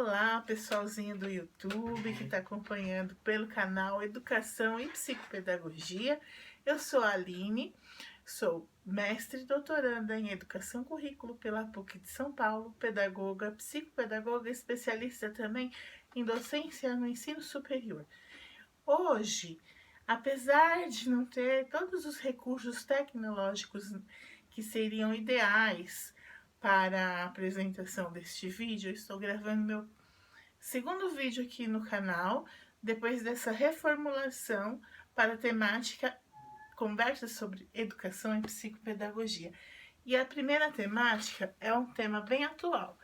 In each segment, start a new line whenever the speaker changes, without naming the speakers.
Olá, pessoalzinho do YouTube que está acompanhando pelo canal Educação e Psicopedagogia. Eu sou a Aline, sou mestre e doutoranda em Educação Currículo pela PUC de São Paulo, pedagoga, psicopedagoga, especialista também em docência no ensino superior. Hoje, apesar de não ter todos os recursos tecnológicos que seriam ideais para a apresentação deste vídeo, eu estou gravando meu segundo vídeo aqui no canal, depois dessa reformulação para a temática conversa sobre educação e psicopedagogia. E a primeira temática é um tema bem atual,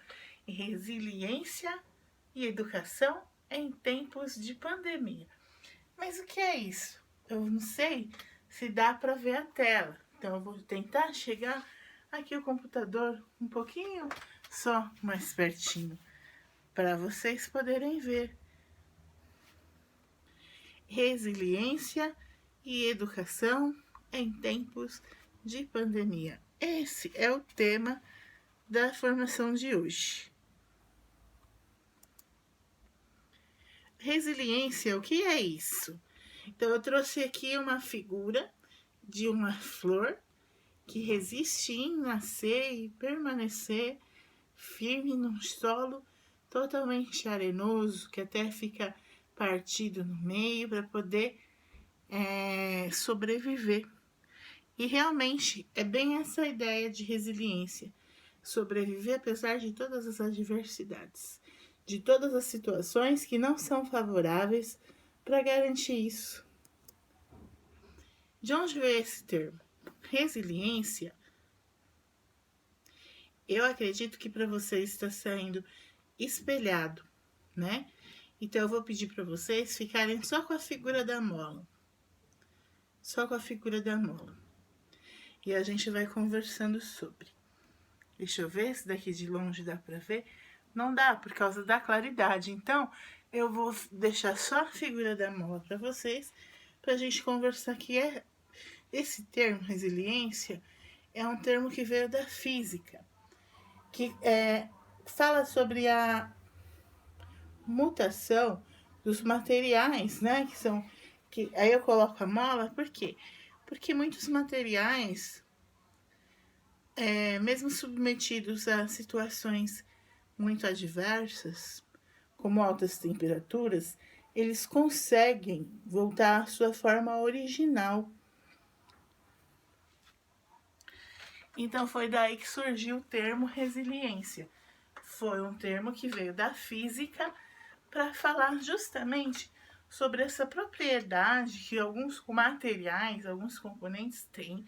resiliência e educação em tempos de pandemia. Mas o que é isso? Eu não sei se dá para ver a tela, então eu vou tentar chegar aqui o computador um pouquinho só mais pertinho, para vocês poderem ver. Resiliência e educação em tempos de pandemia. Esse é o tema da formação de hoje. Resiliência, o que é isso? Então, eu trouxe aqui uma figura de uma flor que resiste em nascer e permanecer firme num solo totalmente arenoso, que até fica partido no meio para poder sobreviver. E realmente é bem essa ideia de resiliência, sobreviver apesar de todas as adversidades, de todas as situações que não são favoráveis para garantir isso. De onde veio esse termo? Resiliência. Eu acredito que para vocês está saindo espelhado, né? Então eu vou pedir para vocês ficarem só com a figura da mola. Só com a figura da mola. E a gente vai conversando sobre. Deixa eu ver se daqui de longe dá para ver. Não dá por causa da claridade. Então eu vou deixar só a figura da mola para vocês, para a gente conversar aqui. Esse termo resiliência é um termo que veio da física, que fala sobre a mutação dos materiais, né? Aí eu coloco a mola, por quê? Porque muitos materiais, mesmo submetidos a situações muito adversas, como altas temperaturas, eles conseguem voltar à sua forma original. Então foi daí que surgiu o termo resiliência. Foi um termo que veio da física para falar justamente sobre essa propriedade que alguns materiais, alguns componentes têm,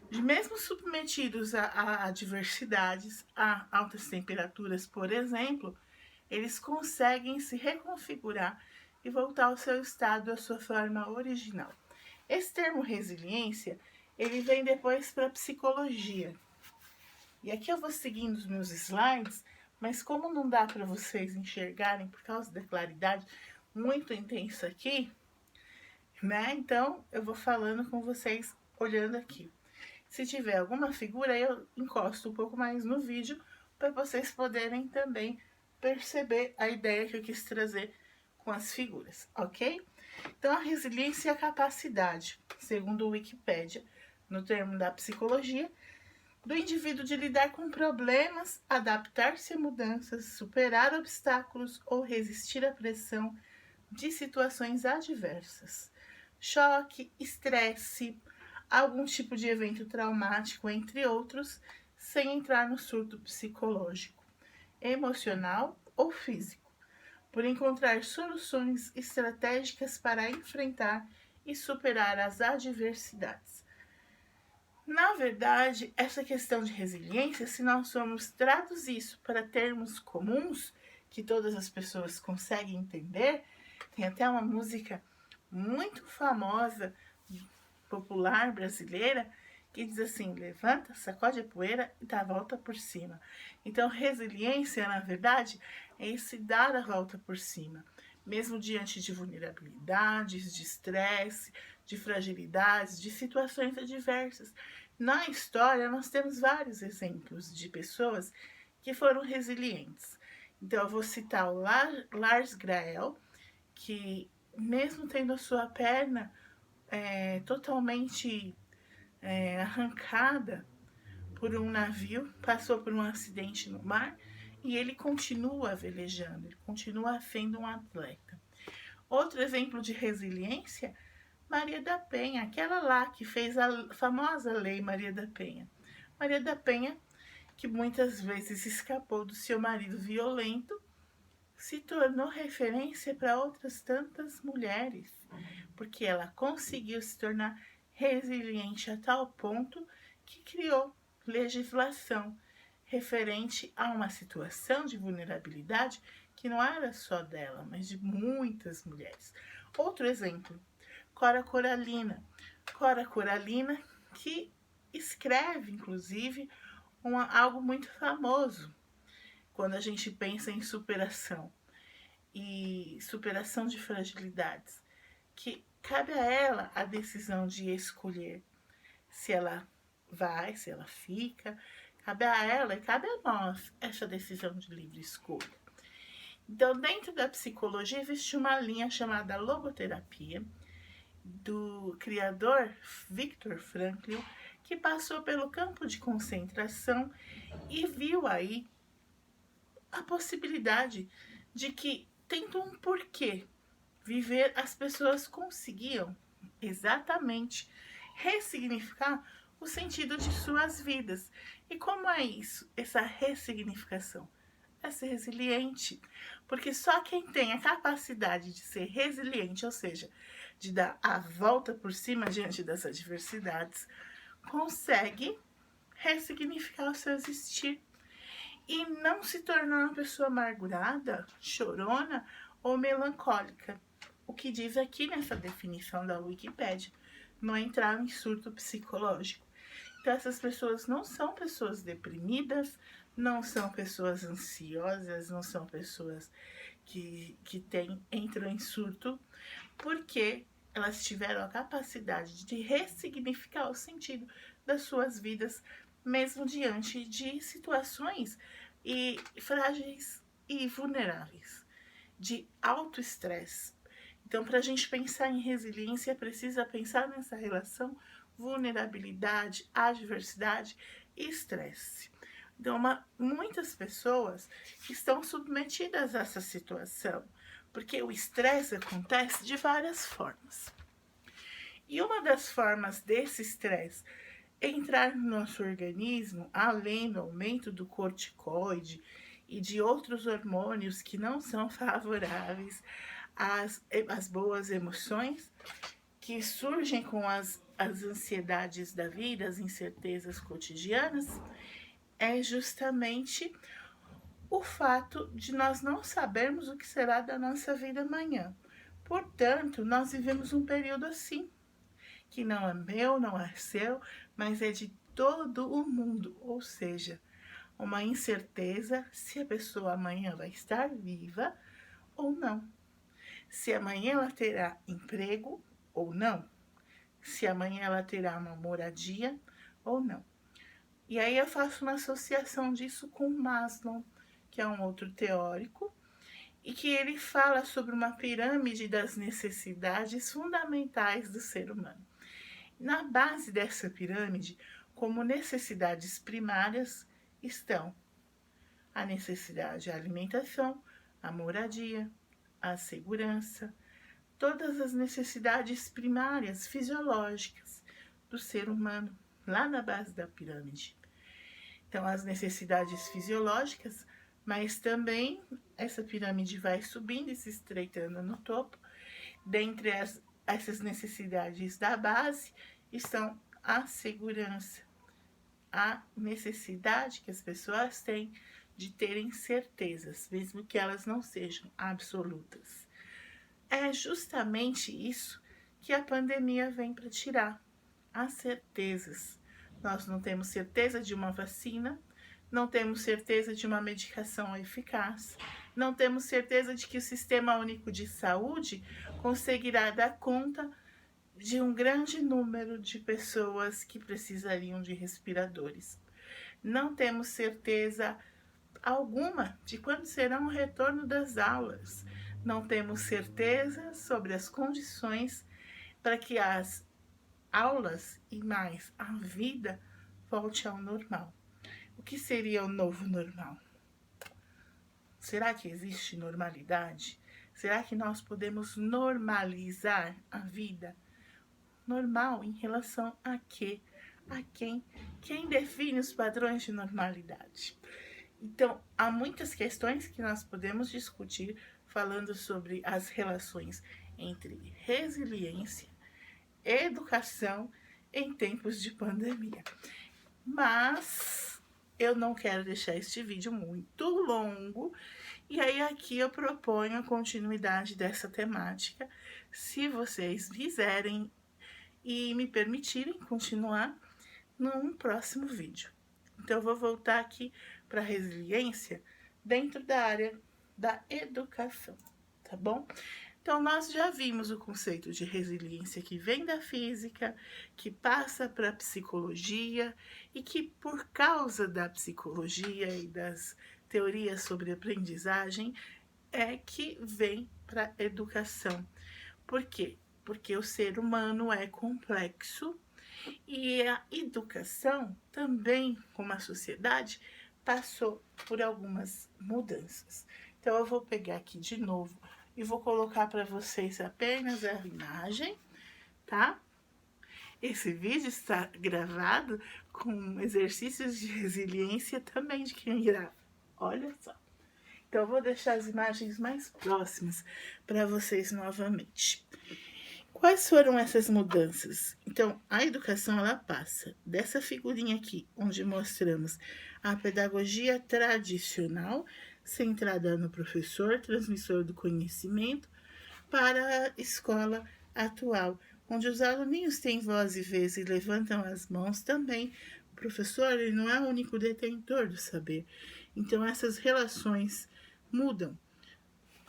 de mesmo submetidos a adversidades, a altas temperaturas, por exemplo, eles conseguem se reconfigurar e voltar ao seu estado, à sua forma original. Esse termo resiliência, ele vem depois para a psicologia. E aqui eu vou seguindo os meus slides, mas como não dá para vocês enxergarem por causa da claridade muito intensa aqui, né? Então eu vou falando com vocês olhando aqui. Se tiver alguma figura, eu encosto um pouco mais no vídeo para vocês poderem também perceber a ideia que eu quis trazer com as figuras, ok? Então a resiliência é a capacidade, segundo o Wikipédia, no termo da psicologia, do indivíduo de lidar com problemas, adaptar-se a mudanças, superar obstáculos ou resistir à pressão de situações adversas. Choque, estresse, algum tipo de evento traumático, entre outros, sem entrar no surto psicológico, emocional ou físico, por encontrar soluções estratégicas para enfrentar e superar as adversidades. Na verdade, essa questão de resiliência, se nós formos traduzir isso para termos comuns, que todas as pessoas conseguem entender, tem até uma música muito famosa, popular brasileira, que diz assim: levanta, sacode a poeira e dá a volta por cima. Então, resiliência, na verdade, é esse dar a volta por cima, mesmo diante de vulnerabilidades, de estresse, de fragilidades, de situações adversas. Na história, nós temos vários exemplos de pessoas que foram resilientes. Então, eu vou citar o Lars Grael, que mesmo tendo a sua perna totalmente arrancada por um navio, passou por um acidente no mar e ele continua velejando, ele continua sendo um atleta. Outro exemplo de resiliência, Maria da Penha, aquela lá que fez a famosa Lei Maria da Penha. Maria da Penha, que muitas vezes escapou do seu marido violento, se tornou referência para outras tantas mulheres, porque ela conseguiu se tornar resiliente a tal ponto que criou legislação referente a uma situação de vulnerabilidade que não era só dela, mas de muitas mulheres. Outro exemplo, Cora Coralina. Cora Coralina, que escreve, inclusive, algo muito famoso quando a gente pensa em superação e superação de fragilidades, que cabe a ela a decisão de escolher se ela vai, se ela fica, cabe a ela e cabe a nós essa decisão de livre escolha. Então, dentro da psicologia existe uma linha chamada logoterapia, do criador Viktor Frankl, que passou pelo campo de concentração e viu aí a possibilidade de que, tendo um porquê viver, as pessoas conseguiam exatamente ressignificar o sentido de suas vidas. E como é isso, essa ressignificação? É ser resiliente, porque só quem tem a capacidade de ser resiliente, ou seja, de dar a volta por cima diante das adversidades, consegue ressignificar o seu existir e não se tornar uma pessoa amargurada, chorona ou melancólica. O que diz aqui nessa definição da Wikipédia, não entrar em surto psicológico. Então, essas pessoas não são pessoas deprimidas, não são pessoas ansiosas, não são pessoas que entram em surto, porque elas tiveram a capacidade de ressignificar o sentido das suas vidas, mesmo diante de situações frágeis e vulneráveis, de alto estresse. Então, para a gente pensar em resiliência, precisa pensar nessa relação vulnerabilidade, adversidade e estresse. Então, muitas pessoas estão submetidas a essa situação, porque o estresse acontece de várias formas. E uma das formas desse estresse entrar no nosso organismo, além do aumento do corticoide e de outros hormônios que não são favoráveis às boas emoções, que surgem com as ansiedades da vida, as incertezas cotidianas, é justamente o fato de nós não sabermos o que será da nossa vida amanhã. Portanto, nós vivemos um período assim, que não é meu, não é seu, mas é de todo o mundo, ou seja, uma incerteza se a pessoa amanhã vai estar viva ou não, se amanhã ela terá emprego ou não, se amanhã ela terá uma moradia ou não. E aí eu faço uma associação disso com Maslow, que é um outro teórico, e que ele fala sobre uma pirâmide das necessidades fundamentais do ser humano. Na base dessa pirâmide, como necessidades primárias, estão a necessidade de alimentação, a moradia, a segurança, todas as necessidades primárias fisiológicas do ser humano, lá na base da pirâmide. Então, as necessidades fisiológicas, mas também essa pirâmide vai subindo e se estreitando no topo. Dentre essas necessidades da base estão a segurança, a necessidade que as pessoas têm de terem certezas, mesmo que elas não sejam absolutas. É justamente isso que a pandemia vem para tirar, as certezas. Nós não temos certeza de uma vacina, não temos certeza de uma medicação eficaz, não temos certeza de que o Sistema Único de Saúde conseguirá dar conta de um grande número de pessoas que precisariam de respiradores. Não temos certeza alguma de quando será o retorno das aulas. Não temos certeza sobre as condições para que as aulas e mais a vida volte ao normal. O que seria o novo normal? Será que existe normalidade? Será que nós podemos normalizar a vida? Normal em relação a quê? A quem? Quem define os padrões de normalidade? Então, há muitas questões que nós podemos discutir falando sobre as relações entre resiliência, educação em tempos de pandemia. Mas eu não quero deixar este vídeo muito longo, e aí aqui eu proponho a continuidade dessa temática, se vocês quiserem e me permitirem continuar num próximo vídeo. Então eu vou voltar aqui para a resiliência dentro da área da educação, tá bom? Então, nós já vimos o conceito de resiliência que vem da física, que passa para a psicologia e que, por causa da psicologia e das teorias sobre aprendizagem, é que vem para a educação. Por quê? Porque o ser humano é complexo e a educação também, como a sociedade, passou por algumas mudanças. Então, eu vou pegar aqui de novo e vou colocar para vocês apenas a imagem, tá? Esse vídeo está gravado com exercícios de resiliência também de quem grava. Olha só. Então, eu vou deixar as imagens mais próximas para vocês novamente. Quais foram essas mudanças? Então, a educação, ela passa dessa figurinha aqui, onde mostramos a pedagogia tradicional, centrada no professor, transmissor do conhecimento, para a escola atual, onde os aluninhos têm voz e vez e levantam as mãos também. O professor, ele não é o único detentor do saber. Então, essas relações mudam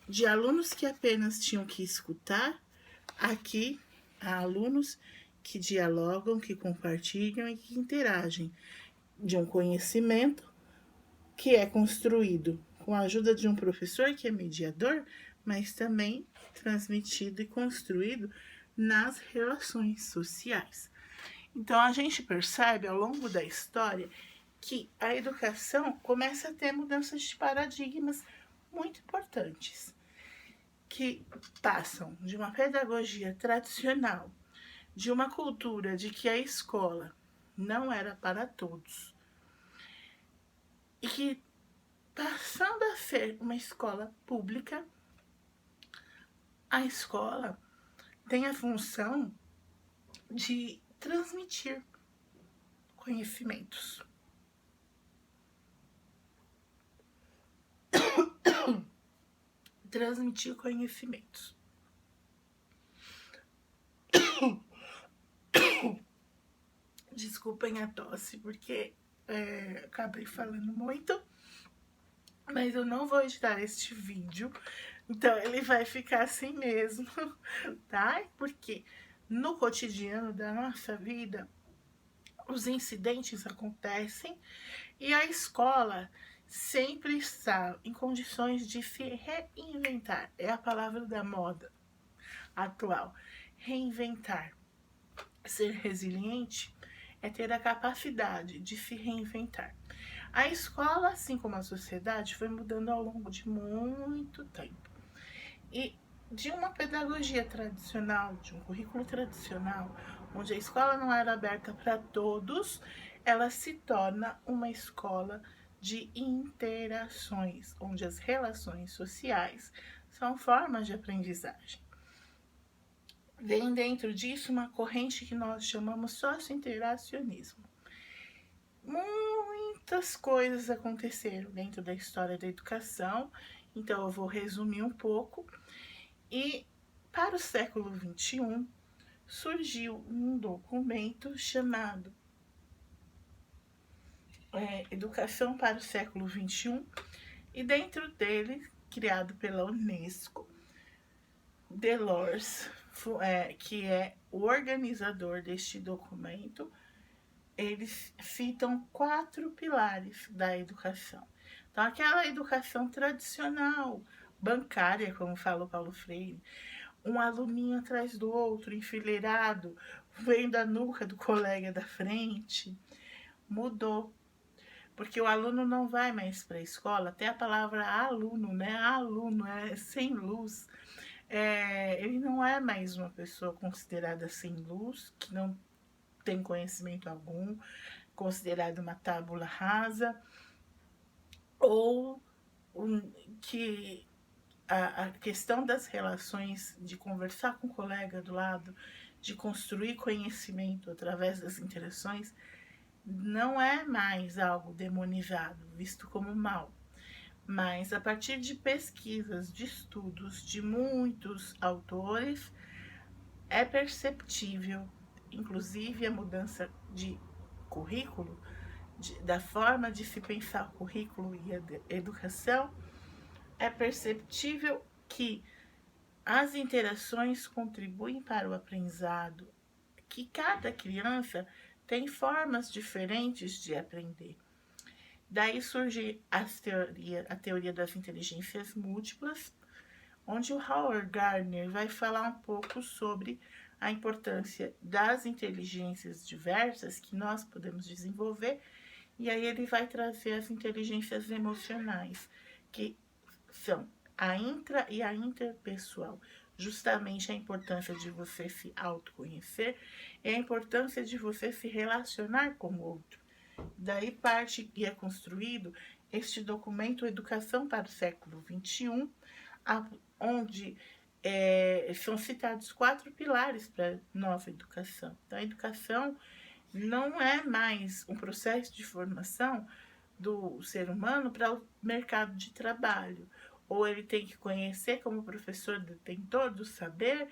de alunos que apenas tinham que escutar. Aqui há alunos que dialogam, que compartilham e que interagem de um conhecimento que é construído com a ajuda de um professor que é mediador, mas também transmitido e construído nas relações sociais. Então, a gente percebe ao longo da história que a educação começa a ter mudanças de paradigmas muito importantes, que passam de uma pedagogia tradicional, de uma cultura de que a escola não era para todos, e que, passando a ser uma escola pública, a escola tem a função de transmitir conhecimentos. Transmitir conhecimentos. Desculpem a tosse, porque acabei falando muito, mas eu não vou editar este vídeo, então ele vai ficar assim mesmo, tá? Porque no cotidiano da nossa vida, os incidentes acontecem e a escola sempre está em condições de se reinventar. É a palavra da moda atual. Reinventar. Ser resiliente é ter a capacidade de se reinventar. A escola, assim como a sociedade, foi mudando ao longo de muito tempo. E de uma pedagogia tradicional, de um currículo tradicional, onde a escola não era aberta para todos, ela se torna uma escola de interações, onde as relações sociais são formas de aprendizagem. Vem dentro disso uma corrente que nós chamamos socio-interacionismo. Muitas coisas aconteceram dentro da história da educação, então eu vou resumir um pouco. E para o século XXI, surgiu um documento chamado Educação para o século XXI, e dentro dele, criado pela Unesco, Delors, que é o organizador deste documento, eles citam 4 pilares da educação. Então, aquela educação tradicional, bancária, como fala o Paulo Freire, um aluninho atrás do outro, enfileirado, vendo a nuca do colega da frente, mudou. Porque o aluno não vai mais para a escola, até a palavra aluno, né? Aluno é sem luz. Ele não é mais uma pessoa considerada sem luz, que não tem conhecimento algum, considerada uma tábula rasa, ou que a questão das relações, de conversar com o colega do lado, de construir conhecimento através das interações, não é mais algo demonizado, visto como mal. Mas a partir de pesquisas, de estudos de muitos autores, é perceptível, inclusive a mudança de currículo, da forma de se pensar o currículo e a educação, é perceptível que as interações contribuem para o aprendizado, que cada criança tem formas diferentes de aprender. Daí surge a teoria das inteligências múltiplas, onde o Howard Gardner vai falar um pouco sobre a importância das inteligências diversas que nós podemos desenvolver, e aí ele vai trazer as inteligências emocionais, que são a intra e a interpessoal. Justamente a importância de você se autoconhecer e a importância de você se relacionar com o outro. Daí parte e é construído este documento Educação para o Século XXI, onde são citados 4 pilares para a nova educação. Então, a educação não é mais um processo de formação do ser humano para o mercado de trabalho, ou ele tem que conhecer como professor detentor do saber,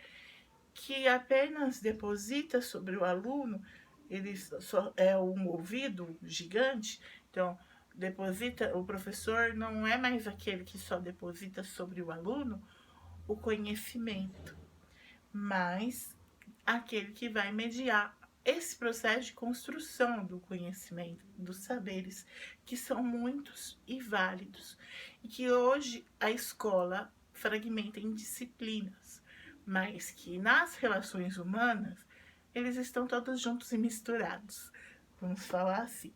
que apenas deposita sobre o aluno, ele só é um ouvido gigante, então deposita, o professor não é mais aquele que só deposita sobre o aluno o conhecimento, mas aquele que vai mediar esse processo de construção do conhecimento, dos saberes, que são muitos e válidos, e que hoje a escola fragmenta em disciplinas, mas que nas relações humanas eles estão todos juntos e misturados, vamos falar assim.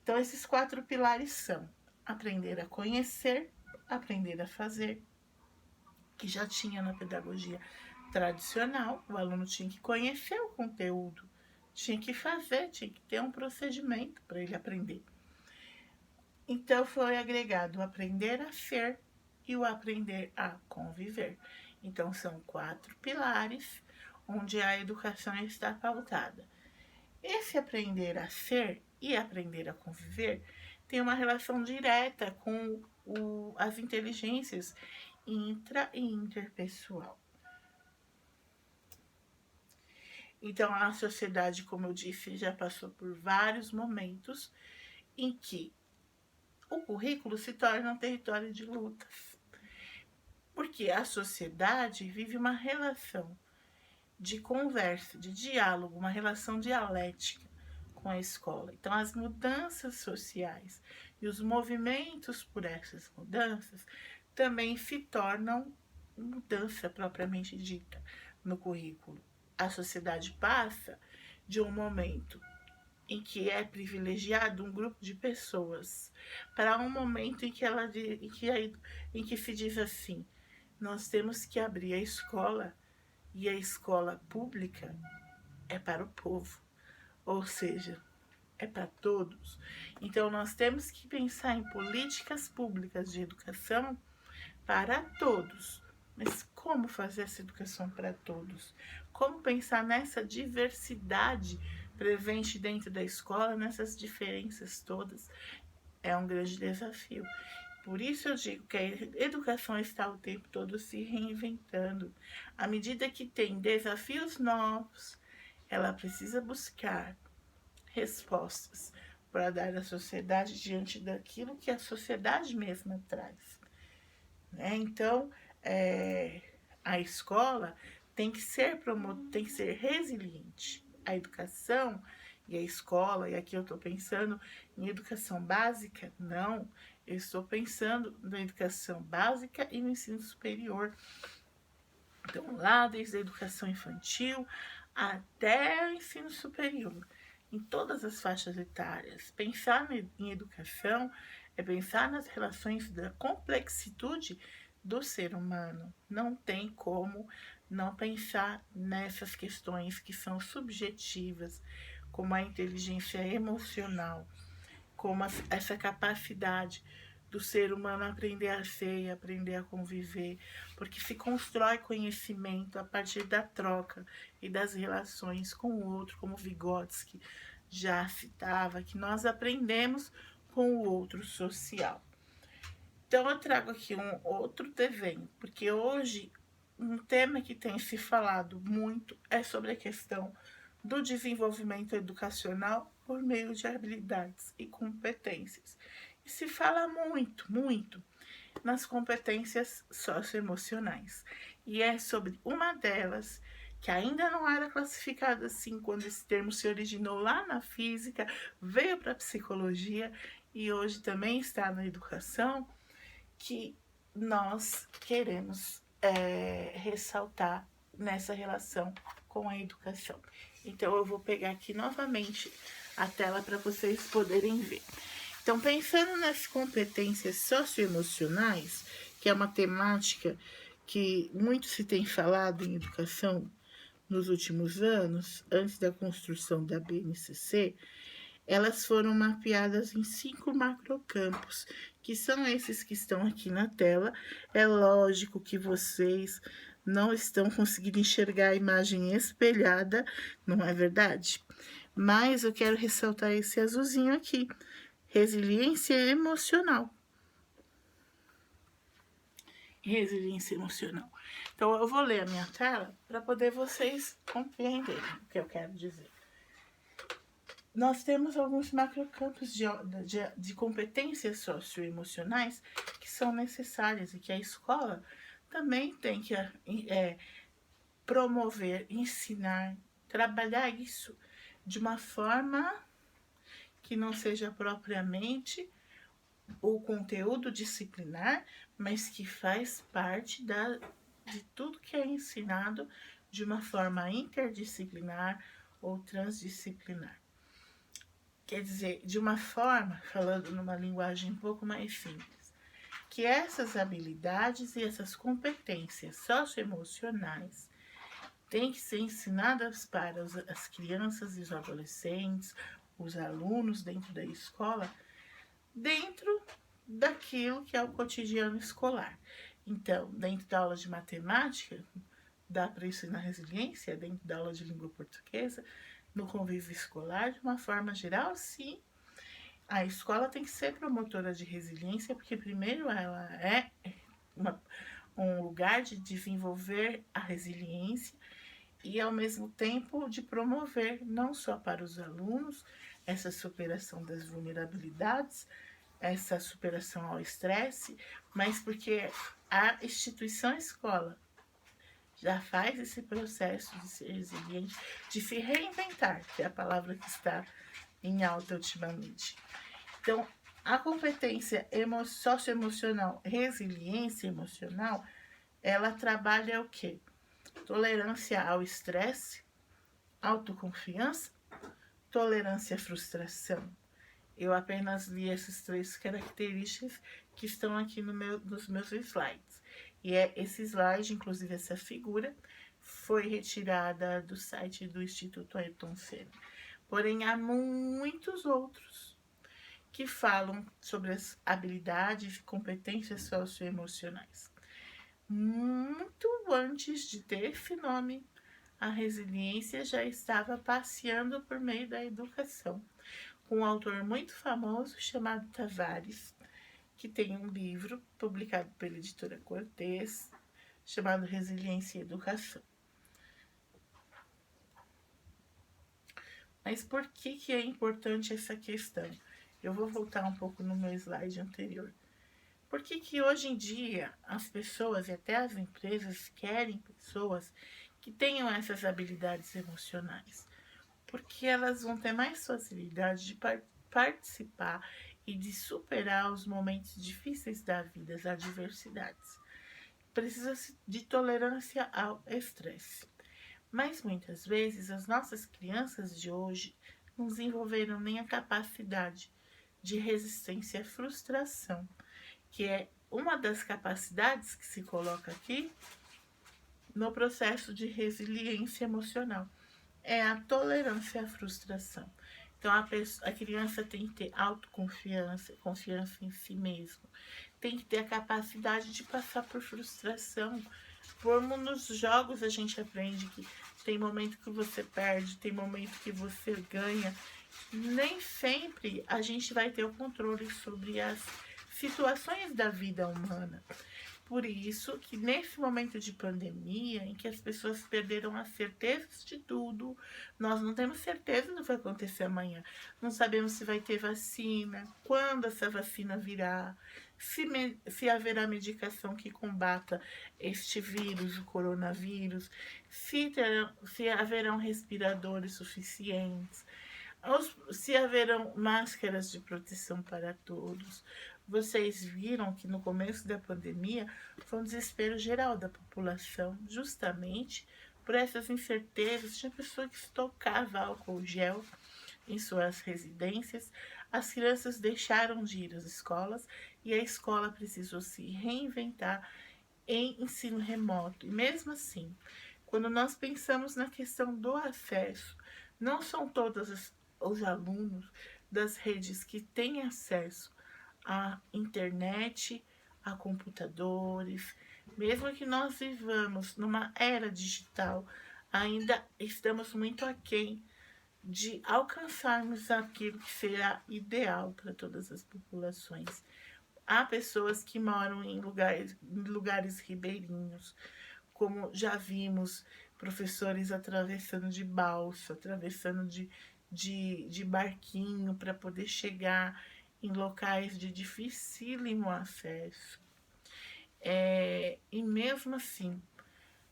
Então, esses 4 pilares são aprender a conhecer, aprender a fazer, que já tinha na pedagogia tradicional, o aluno tinha que conhecer o conteúdo, tinha que fazer, tinha que ter um procedimento para ele aprender. Então foi agregado o aprender a ser e o aprender a conviver. Então são 4 pilares onde a educação está pautada. Esse aprender a ser e aprender a conviver tem uma relação direta com as inteligências intra e interpessoal. Então, a sociedade, como eu disse, já passou por vários momentos em que o currículo se torna um território de lutas. Porque a sociedade vive uma relação de conversa, de diálogo, uma relação dialética com a escola. Então, as mudanças sociais e os movimentos por essas mudanças também se tornam mudança propriamente dita no currículo. A sociedade passa de um momento em que é privilegiado um grupo de pessoas para um momento em que se diz assim: nós temos que abrir a escola, e a escola pública é para o povo, ou seja, é para todos. Então nós temos que pensar em políticas públicas de educação para todos. Mas como fazer essa educação para todos? Como pensar nessa diversidade presente dentro da escola, nessas diferenças todas? É um grande desafio. Por isso eu digo que a educação está o tempo todo se reinventando. À medida que tem desafios novos, ela precisa buscar respostas para dar à sociedade diante daquilo que a sociedade mesma traz. Então, a escola tem que ser resiliente. A educação e a escola, e aqui eu estou pensando em educação básica, não, Eu estou pensando na educação básica e no ensino superior. Então, lá desde a educação infantil até o ensino superior, em todas as faixas etárias. Pensar em educação é pensar nas relações da complexitude do ser humano. Não tem como não pensar nessas questões que são subjetivas, como a inteligência emocional, como essa capacidade do ser humano aprender a ser e aprender a conviver, porque se constrói conhecimento a partir da troca e das relações com o outro, como Vygotsky já citava, que nós aprendemos com o outro social. Então eu trago aqui um outro desenho, porque hoje um tema que tem se falado muito é sobre a questão do desenvolvimento educacional por meio de habilidades e competências. E se fala muito nas competências socioemocionais. E é sobre uma delas, que ainda não era classificada assim quando esse termo se originou lá na física, veio para a psicologia e hoje também está na educação, que nós queremos ressaltar nessa relação com a educação. Então eu vou pegar aqui novamente a tela para vocês poderem ver. Então, pensando nas competências socioemocionais, que é uma temática que muito se tem falado em educação nos últimos anos, antes da construção da BNCC, elas foram mapeadas em 5 macrocampos, que são esses que estão aqui na tela. É lógico que vocês não estão conseguindo enxergar a imagem espelhada, não é verdade? Mas eu quero ressaltar esse azulzinho aqui. Resiliência emocional. Resiliência emocional. Então, eu vou ler a minha tela para poder vocês compreenderem o que eu quero dizer. Nós temos alguns macrocampos de competências socioemocionais que são necessárias e que a escola também tem que promover, ensinar, trabalhar isso de uma forma que não seja propriamente o conteúdo disciplinar, mas que faz parte de tudo que é ensinado de uma forma interdisciplinar ou transdisciplinar. Quer dizer, de uma forma, falando numa linguagem um pouco mais simples, que essas habilidades e essas competências socioemocionais têm que ser ensinadas para as crianças e os adolescentes, os alunos dentro da escola, dentro daquilo que é o cotidiano escolar. Então, dentro da aula de matemática, dá para ensinar resiliência, dentro da aula de língua portuguesa, no convívio escolar, de uma forma geral, sim. A escola tem que ser promotora de resiliência, porque primeiro ela é um lugar de desenvolver a resiliência e ao mesmo tempo de promover não só para os alunos essa superação das vulnerabilidades, essa superação ao estresse, mas porque a instituição escola já faz esse processo de ser resiliente, de se reinventar, que é a palavra que está em alta ultimamente. Então, a competência socioemocional, resiliência emocional, ela trabalha o quê? Tolerância ao estresse, autoconfiança, tolerância à frustração. Eu apenas li essas 3 características que estão aqui nos meus slides. E esse slide, inclusive essa figura, foi retirada do site do Instituto Ayrton Senna. Porém, há muitos outros que falam sobre as habilidades e competências socioemocionais. Muito antes de ter esse nome, a resiliência já estava passeando por meio da educação, com um autor muito famoso chamado Tavares, que tem um livro publicado pela editora Cortez, chamado Resiliência e Educação. Mas por que é importante essa questão? Eu vou voltar um pouco no meu slide anterior. Por que hoje em dia as pessoas e até as empresas querem pessoas que tenham essas habilidades emocionais? Porque elas vão ter mais facilidade de participar e de superar os momentos difíceis da vida, as adversidades. Precisa-se de tolerância ao estresse. Mas muitas vezes as nossas crianças de hoje não desenvolveram nem a capacidade de resistência à frustração, que é uma das capacidades que se coloca aqui no processo de resiliência emocional. É a tolerância à frustração. Então, a criança tem que ter autoconfiança, confiança em si mesmo. Tem que ter a capacidade de passar por frustração. Como nos jogos a gente aprende que tem momento que você perde, tem momento que você ganha. Nem sempre a gente vai ter o controle sobre as situações da vida humana. Por isso que nesse momento de pandemia, em que as pessoas perderam as certezas de tudo, nós não temos certeza do que vai acontecer amanhã. Não sabemos se vai ter vacina, quando essa vacina virá, se haverá medicação que combata este vírus, o coronavírus, se haverão respiradores suficientes, se haverão máscaras de proteção para todos. Vocês viram que no começo da pandemia foi um desespero geral da população, justamente por essas incertezas. Tinha pessoa que estocava álcool gel em suas residências, as crianças deixaram de ir às escolas e a escola precisou se reinventar em ensino remoto. E mesmo assim, quando nós pensamos na questão do acesso, não são todos os alunos das redes que têm acesso à internet, a computadores. Mesmo que nós vivamos numa era digital, ainda estamos muito aquém de alcançarmos aquilo que será ideal para todas as populações. Há pessoas que moram em lugares ribeirinhos, como já vimos professores atravessando de balsa, atravessando de barquinho para poder chegar em locais de dificílimo acesso. E mesmo assim,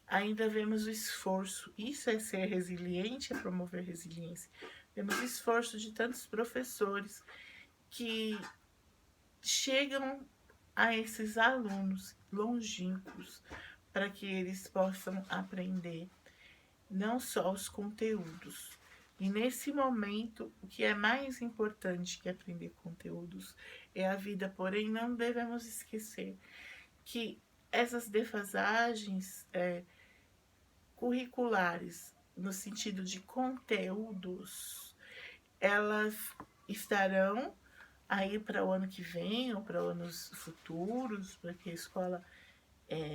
ainda vemos o esforço, isso é ser resiliente, é promover resiliência. Vemos o esforço de tantos professores que chegam a esses alunos longínquos para que eles possam aprender não só os conteúdos. E nesse momento, o que é mais importante que aprender conteúdos é a vida, porém não devemos esquecer que essas defasagens curriculares, no sentido de conteúdos, elas estarão aí para o ano que vem ou para anos futuros, para que a escola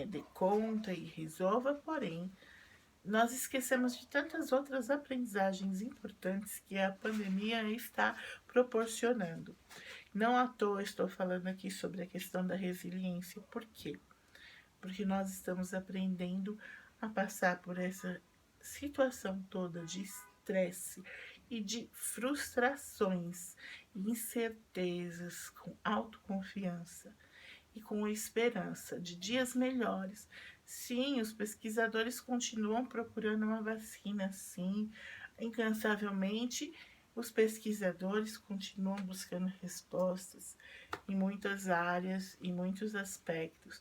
dê conta e resolva, porém, nós esquecemos de tantas outras aprendizagens importantes que a pandemia está proporcionando. Não à toa estou falando aqui sobre a questão da resiliência. Por quê? Porque nós estamos aprendendo a passar por essa situação toda de estresse e de frustrações, incertezas, com autoconfiança e com esperança de dias melhores. Sim, os pesquisadores continuam procurando uma vacina, sim, incansavelmente. Os pesquisadores continuam buscando respostas em muitas áreas, em muitos aspectos.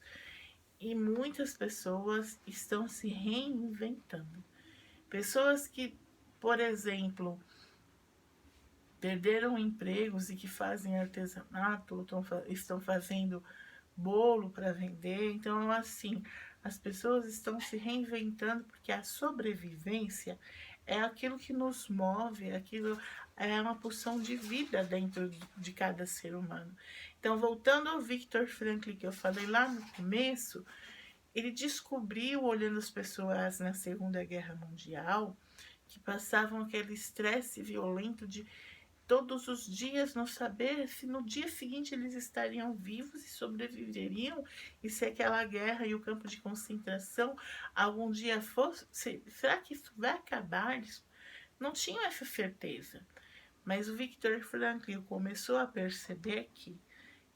E muitas pessoas estão se reinventando. Pessoas que, por exemplo, perderam empregos e que fazem artesanato, estão fazendo bolo para vender. Então, assim, as pessoas estão se reinventando porque a sobrevivência é aquilo que nos move, aquilo é uma pulsão de vida dentro de cada ser humano. Então, voltando ao Viktor Frankl, que eu falei lá no começo, ele descobriu, olhando as pessoas na Segunda Guerra Mundial, que passavam aquele estresse violento de todos os dias não saber se no dia seguinte eles estariam vivos e sobreviveriam, e se aquela guerra e o campo de concentração algum dia fosse, será que isso vai acabar? Eles não tinham essa certeza. Mas o Viktor Frankl começou a perceber que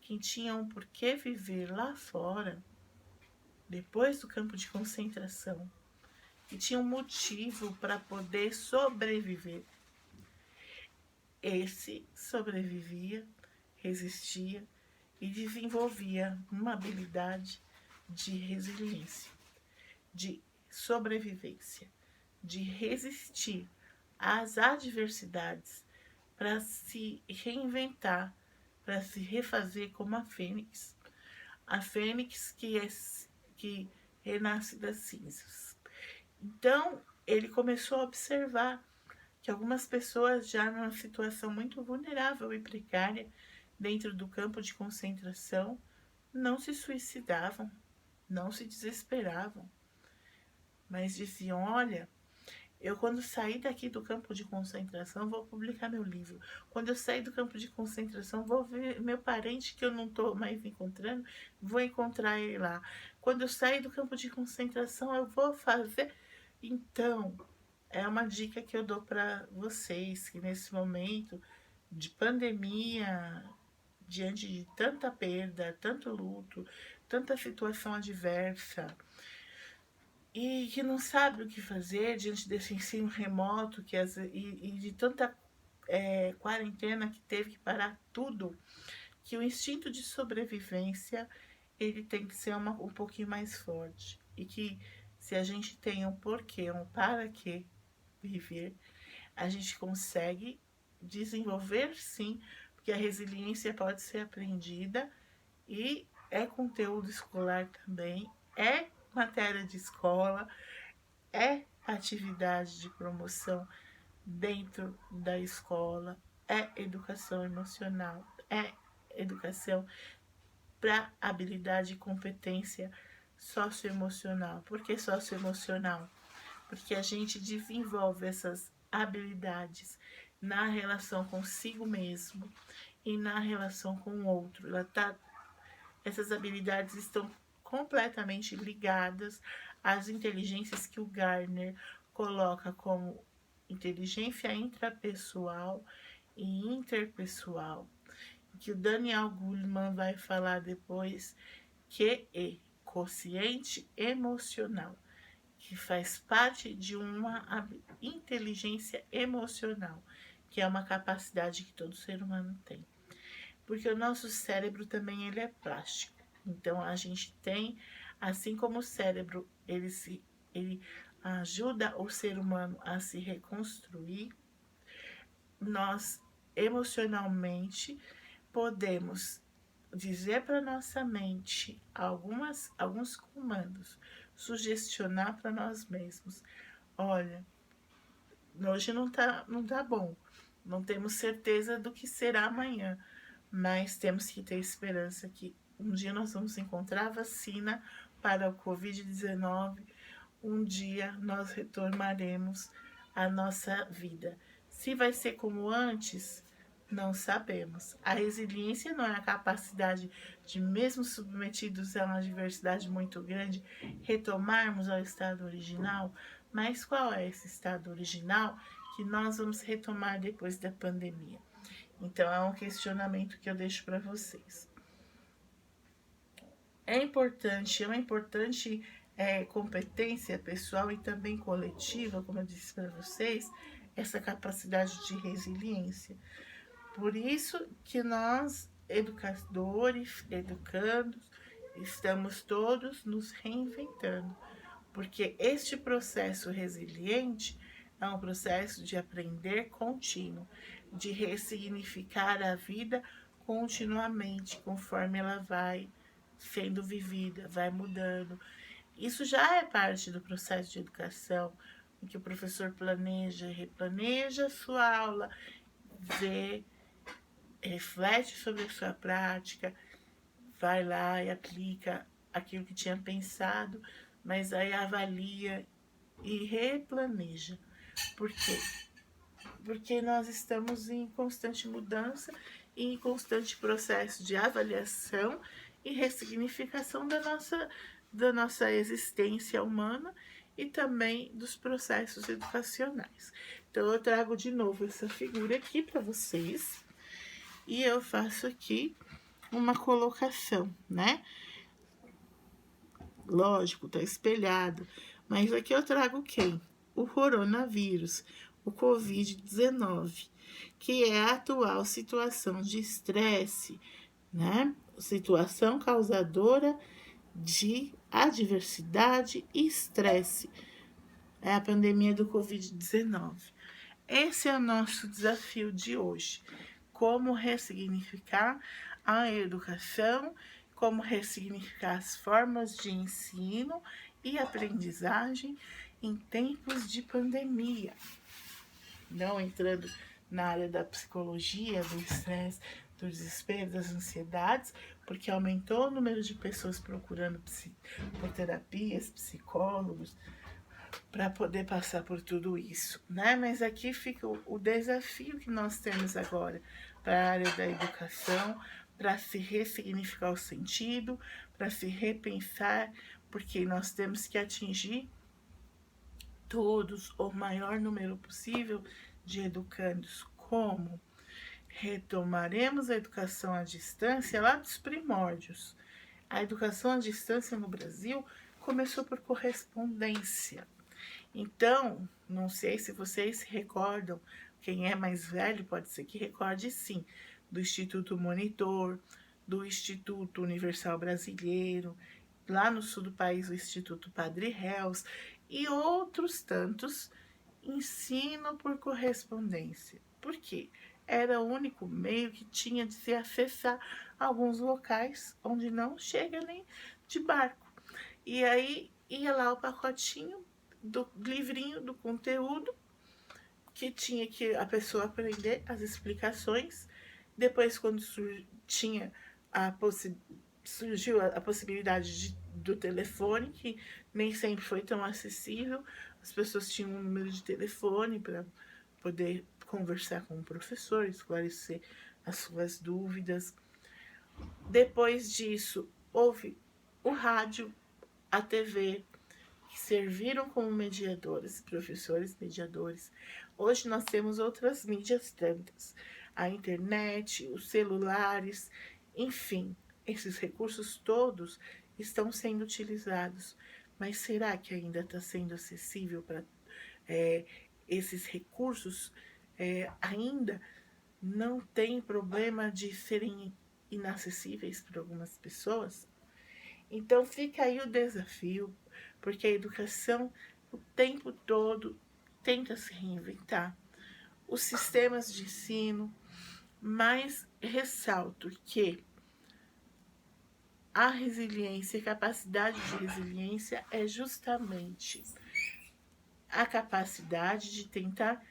quem tinha um porquê viver lá fora, depois do campo de concentração, que tinha um motivo para poder sobreviver, esse sobrevivia resistia e desenvolvia uma habilidade de resiliência, de sobrevivência, de resistir às adversidades para se reinventar, para se refazer como a fênix que renasce das cinzas. Então, ele começou a observar que algumas pessoas já numa situação muito vulnerável e precária dentro do campo de concentração não se suicidavam, não se desesperavam, mas diziam: olha, eu quando sair daqui do campo de concentração vou publicar meu livro. Quando eu sair do campo de concentração vou ver meu parente que eu não estou mais encontrando, vou encontrar ele lá. Quando eu sair do campo de concentração eu vou fazer. Então, é uma dica que eu dou para vocês que nesse momento de pandemia, diante de tanta perda, tanto luto, tanta situação adversa, e que não sabe o que fazer diante desse ensino remoto e de tanta quarentena que teve que parar tudo, que o instinto de sobrevivência ele tem que ser um pouquinho mais forte. E que se a gente tem um porquê, um para que viver, a gente consegue desenvolver sim, porque a resiliência pode ser aprendida e é conteúdo escolar também, é matéria de escola, é atividade de promoção dentro da escola, é educação emocional, é educação para habilidade e competência socioemocional. Por que socioemocional? Porque a gente desenvolve essas habilidades na relação consigo mesmo e na relação com o outro. Essas habilidades estão completamente ligadas às inteligências que o Gardner coloca como inteligência intrapessoal e interpessoal, que o Daniel Goleman vai falar depois, que é quociente emocional, que faz parte de uma inteligência emocional, que é uma capacidade que todo ser humano tem. Porque o nosso cérebro também ele é plástico. Então, a gente tem, assim como o cérebro, ele ajuda o ser humano a se reconstruir, nós, emocionalmente, podemos dizer para nossa mente alguns comandos, sugestionar para nós mesmos: olha, hoje não tá bom, não temos certeza do que será amanhã, mas temos que ter esperança que um dia nós vamos encontrar a vacina para o Covid-19, um dia nós retornaremos à nossa vida. Se vai ser como antes, não sabemos. A resiliência não é a capacidade de, mesmo submetidos a uma adversidade muito grande, retomarmos ao estado original. Mas qual é esse estado original que nós vamos retomar depois da pandemia? Então, é um questionamento que eu deixo para vocês. É uma importante competência pessoal e também coletiva, como eu disse para vocês, essa capacidade de resiliência. Por isso que nós, educadores, educandos, estamos todos nos reinventando, porque este processo resiliente é um processo de aprender contínuo, de ressignificar a vida continuamente, conforme ela vai sendo vivida, vai mudando. Isso já é parte do processo de educação, em que o professor planeja, replaneja a sua aula, vê, reflete sobre a sua prática, vai lá e aplica aquilo que tinha pensado, mas aí avalia e replaneja. Por quê? Porque nós estamos em constante mudança e em constante processo de avaliação e ressignificação da nossa existência humana e também dos processos educacionais. Então, eu trago de novo essa figura aqui para vocês e eu faço aqui uma colocação, né? Lógico, tá espelhado, mas aqui eu trago quem? O coronavírus, o Covid-19. que é a atual situação de estresse, né? Situação causadora de adversidade e estresse. É a pandemia do Covid-19. Esse é o nosso desafio de hoje. Como ressignificar a educação, como ressignificar as formas de ensino e aprendizagem em tempos de pandemia. Não entrando na área da psicologia, do estresse, do desespero, das ansiedades, porque aumentou o número de pessoas procurando por terapias, psicólogos, para poder passar por tudo isso, né? Mas aqui fica o desafio que nós temos agora para a área da educação, para se ressignificar o sentido, para se repensar, porque nós temos que atingir todos, o maior número possível de educandos. Como? Retomaremos a educação à distância lá dos primórdios. A educação à distância no Brasil começou por correspondência. Então, não sei se vocês se recordam, quem é mais velho pode ser que recorde sim, do Instituto Monitor, do Instituto Universal Brasileiro, lá no sul do país o Instituto Padre Reus e outros tantos, ensino por correspondência. Por quê? Era o único meio que tinha de se acessar alguns locais onde não chega nem de barco. E aí ia lá o pacotinho do livrinho, do conteúdo, que tinha que a pessoa aprender as explicações. Depois, quando surgiu a possibilidade do telefone, que nem sempre foi tão acessível, as pessoas tinham um número de telefone para poder conversar com o professor, esclarecer as suas dúvidas. Depois disso, houve o rádio, a TV, que serviram como mediadores, professores mediadores. Hoje nós temos outras mídias tantas, a internet, os celulares, enfim, esses recursos todos estão sendo utilizados. Mas será que ainda está sendo acessível para esses recursos? Ainda não tem problema de serem inacessíveis para algumas pessoas? Então fica aí o desafio, porque a educação o tempo todo tenta se reinventar. Os sistemas de ensino, mas ressalto que a resiliência, a capacidade de resiliência é justamente a capacidade de tentar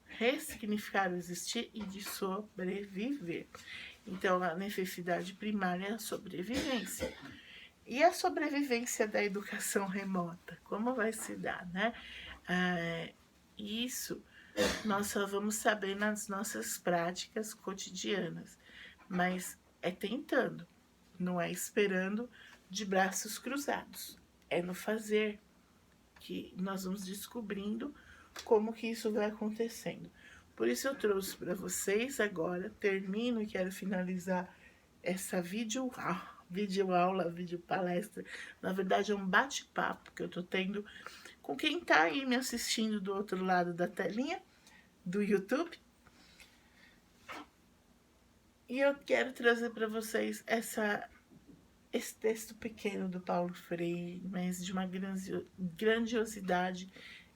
ressignificar o existir e de sobreviver. Então, a necessidade primária é a sobrevivência. E a sobrevivência da educação remota? Como vai se dar, né? Isso nós só vamos saber nas nossas práticas cotidianas. Mas é tentando, não é esperando de braços cruzados. É no fazer que nós vamos descobrindo como que isso vai acontecendo. Por isso eu trouxe para vocês agora, termino e quero finalizar essa videoaula, videopalestra. Na verdade é um bate-papo que eu tô tendo com quem tá aí me assistindo do outro lado da telinha, do YouTube. E eu quero trazer para vocês esse texto pequeno do Paulo Freire, mas de uma grandiosidade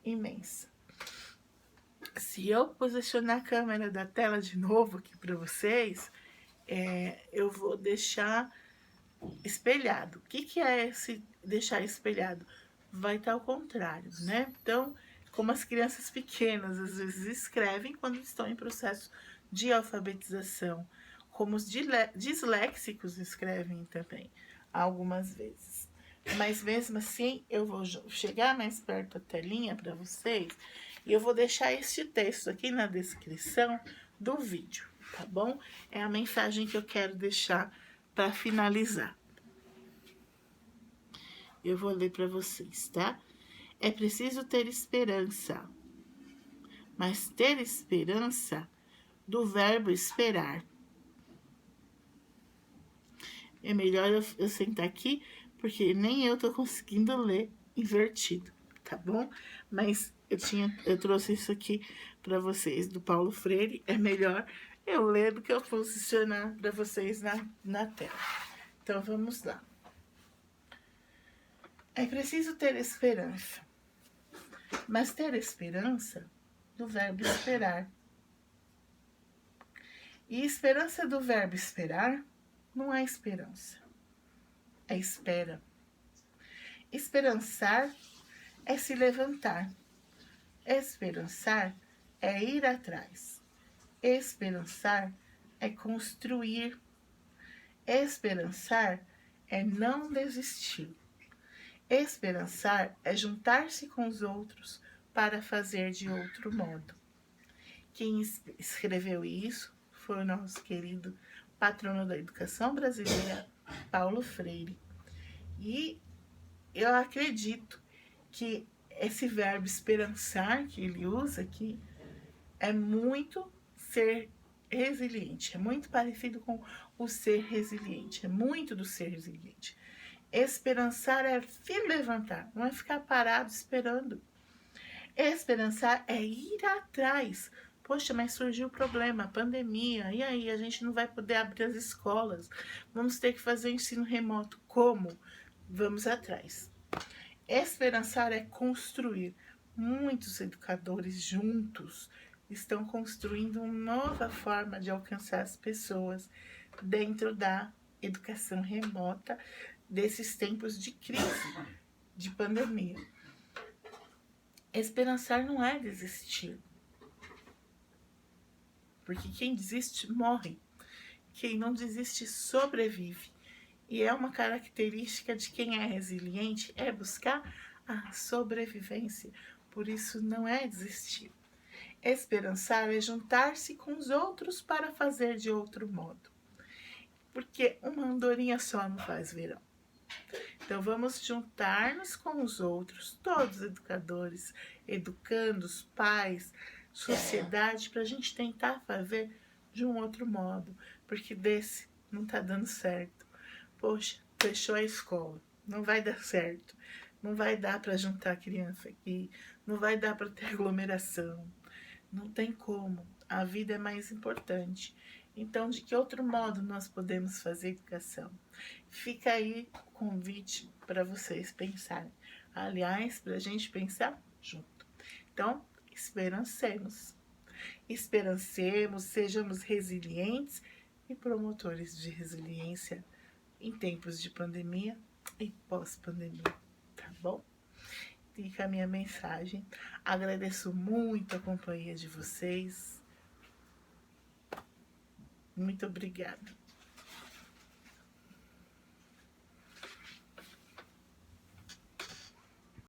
imensa. Se eu posicionar a câmera da tela de novo aqui para vocês, eu vou deixar espelhado. O que é esse deixar espelhado? Vai estar ao contrário, né? Então, como as crianças pequenas às vezes escrevem quando estão em processo de alfabetização, como os disléxicos escrevem também, algumas vezes. Mas mesmo assim, eu vou chegar mais perto da telinha para vocês e eu vou deixar este texto aqui na descrição do vídeo, tá bom? É a mensagem que eu quero deixar para finalizar. Eu vou ler para vocês, tá? É preciso ter esperança, mas ter esperança do verbo esperar. É melhor eu sentar aqui, porque nem eu tô conseguindo ler invertido, tá bom? Mas Eu trouxe isso aqui para vocês, do Paulo Freire. É melhor eu ler do que eu posicionar para vocês na tela. Então, vamos lá. É preciso ter esperança. Mas ter esperança do verbo esperar. E esperança do verbo esperar não é esperança, é espera. Esperançar é se levantar. Esperançar é ir atrás. Esperançar é construir. Esperançar é não desistir. Esperançar é juntar-se com os outros para fazer de outro modo. Quem escreveu isso foi o nosso querido patrono da educação brasileira, Paulo Freire. E eu acredito que esse verbo esperançar que ele usa aqui é muito ser resiliente, é muito parecido com o ser resiliente, é muito do ser resiliente. Esperançar é se levantar, não é ficar parado esperando. Esperançar é ir atrás. Poxa, mas surgiu o problema, a pandemia, e aí a gente não vai poder abrir as escolas, vamos ter que fazer ensino remoto. Como? Vamos atrás. Esperançar é construir. Muitos educadores juntos estão construindo uma nova forma de alcançar as pessoas dentro da educação remota desses tempos de crise, de pandemia. Esperançar não é desistir. Porque quem desiste morre. Quem não desiste sobrevive. E é uma característica de quem é resiliente, é buscar a sobrevivência. Por isso não é desistir. Esperançar é juntar-se com os outros para fazer de outro modo. Porque uma andorinha só não faz verão. Então vamos juntar-nos com os outros, todos os educadores, educandos, pais, sociedade, para a gente tentar fazer de um outro modo. Porque desse não está dando certo. Poxa, fechou a escola, não vai dar certo. Não vai dar para juntar criança aqui, não vai dar para ter aglomeração. Não tem como, a vida é mais importante. Então, de que outro modo nós podemos fazer educação? Fica aí o convite para vocês pensarem. Aliás, para a gente pensar junto. Então, esperancemos. Esperancemos, sejamos resilientes e promotores de resiliência em tempos de pandemia e pós-pandemia, tá bom? Fica a minha mensagem. Agradeço muito a companhia de vocês. Muito obrigada.